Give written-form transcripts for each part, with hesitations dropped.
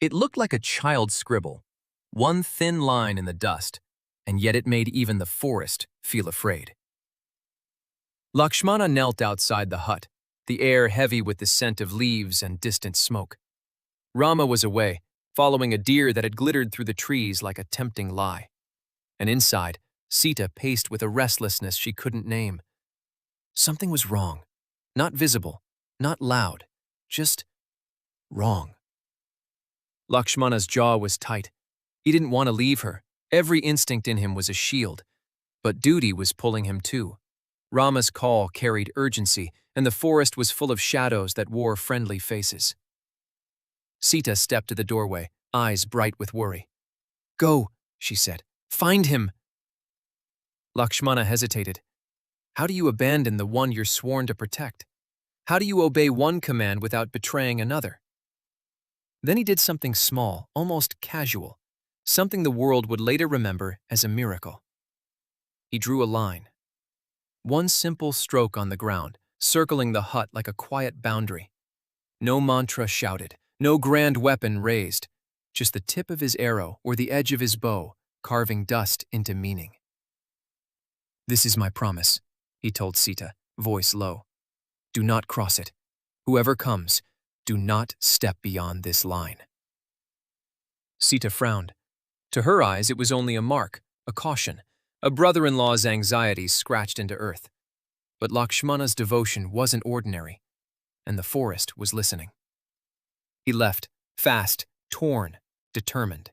It looked like a child's scribble, one thin line in the dust, and yet it made even the forest feel afraid. Lakshmana knelt outside the hut, the air heavy with the scent of leaves and distant smoke. Rama was away, following a deer that had glittered through the trees like a tempting lie. And inside, Sita paced with a restlessness she couldn't name. Something was wrong. Not visible, not loud, just wrong. Lakshmana's jaw was tight. He didn't want to leave her. Every instinct in him was a shield. But duty was pulling him too. Rama's call carried urgency, and the forest was full of shadows that wore friendly faces. Sita stepped to the doorway, eyes bright with worry. "Go," she said. "Find him." Lakshmana hesitated. How do you abandon the one you're sworn to protect? How do you obey one command without betraying another? Then he did something small, almost casual, something the world would later remember as a miracle. He drew a line. One simple stroke on the ground, circling the hut like a quiet boundary. No mantra shouted, no grand weapon raised, just the tip of his arrow or the edge of his bow, carving dust into meaning. "This is my promise," he told Sita, voice low. "Do not cross it. Whoever comes, do not step beyond this line." Sita frowned. To her eyes, it was only a mark, a caution, a brother-in-law's anxieties scratched into earth. But Lakshmana's devotion wasn't ordinary, and the forest was listening. He left, fast, torn, determined.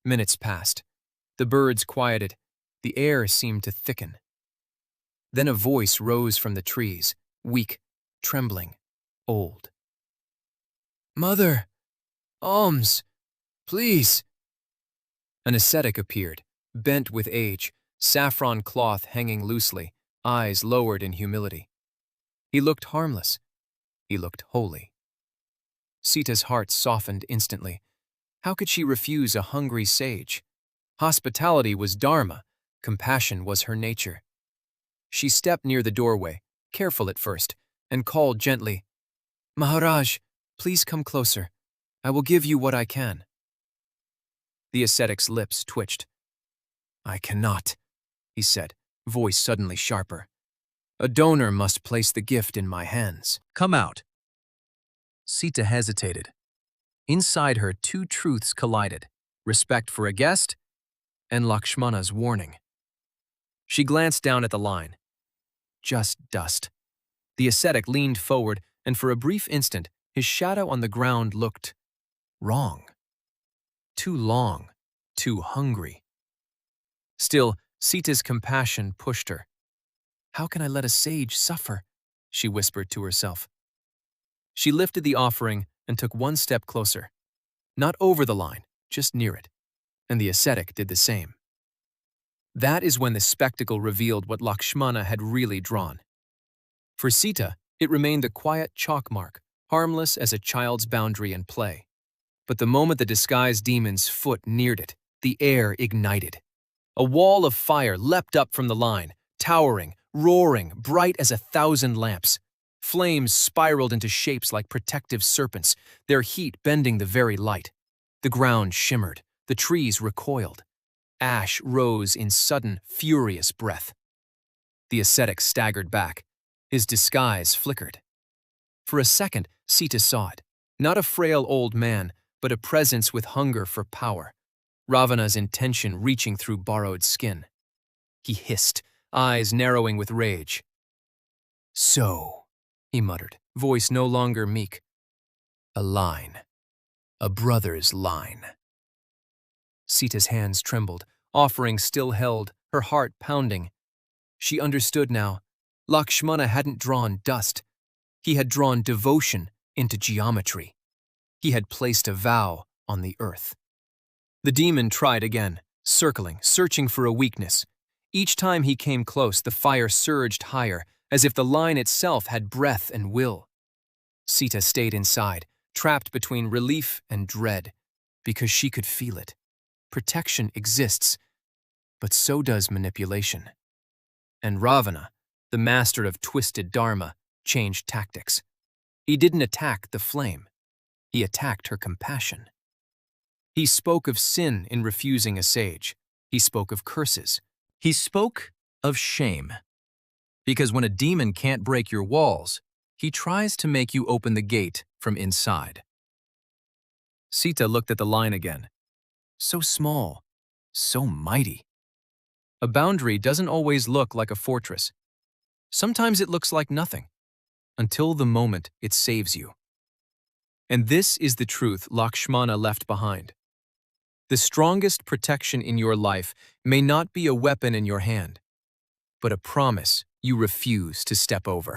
Minutes passed. The birds quieted. The air seemed to thicken. Then a voice rose from the trees, weak, trembling, old. "Mother! Alms! Please!" An ascetic appeared, bent with age, saffron cloth hanging loosely, eyes lowered in humility. He looked harmless. He looked holy. Sita's heart softened instantly. How could she refuse a hungry sage? Hospitality was dharma, compassion was her nature. She stepped near the doorway, careful at first, and called gently, "Maharaj, please come closer. I will give you what I can." The ascetic's lips twitched. "I cannot," he said, voice suddenly sharper. "A donor must place the gift in my hands. Come out." Sita hesitated. Inside her, two truths collided, respect for a guest and Lakshmana's warning. She glanced down at the line. Just dust. The ascetic leaned forward, and for a brief instant, his shadow on the ground looked wrong. Too long, too hungry. Still, Sita's compassion pushed her. "How can I let a sage suffer?" she whispered to herself. She lifted the offering and took one step closer. Not over the line, just near it. And the ascetic did the same. That is when the spectacle revealed what Lakshmana had really drawn. For Sita, it remained the quiet chalk mark, harmless as a child's boundary and play. But the moment the disguised demon's foot neared it, the air ignited. A wall of fire leapt up from the line, towering, roaring, bright as 1,000 lamps. Flames spiraled into shapes like protective serpents, their heat bending the very light. The ground shimmered, the trees recoiled. Ash rose in sudden, furious breath. The ascetic staggered back. His disguise flickered. For a second, Sita saw it. Not a frail old man, but a presence with hunger for power. Ravana's intention reaching through borrowed skin. He hissed, eyes narrowing with rage. "So," he muttered, voice no longer meek. "A line. A brother's line." Sita's hands trembled, offering still held, her heart pounding. She understood now. Lakshmana hadn't drawn dust. He had drawn devotion into geometry. He had placed a vow on the earth. The demon tried again, circling, searching for a weakness. Each time he came close, the fire surged higher, as if the line itself had breath and will. Sita stayed inside, trapped between relief and dread, because she could feel it. Protection exists, but so does manipulation. And Ravana, the master of twisted dharma, changed tactics. He didn't attack the flame. He attacked her compassion. He spoke of sin in refusing a sage. He spoke of curses. He spoke of shame. Because when a demon can't break your walls, he tries to make you open the gate from inside. Sita looked at the line again. So small, so mighty. A boundary doesn't always look like a fortress. Sometimes it looks like nothing, until the moment it saves you. And this is the truth Lakshmana left behind. The strongest protection in your life may not be a weapon in your hand, but a promise you refuse to step over.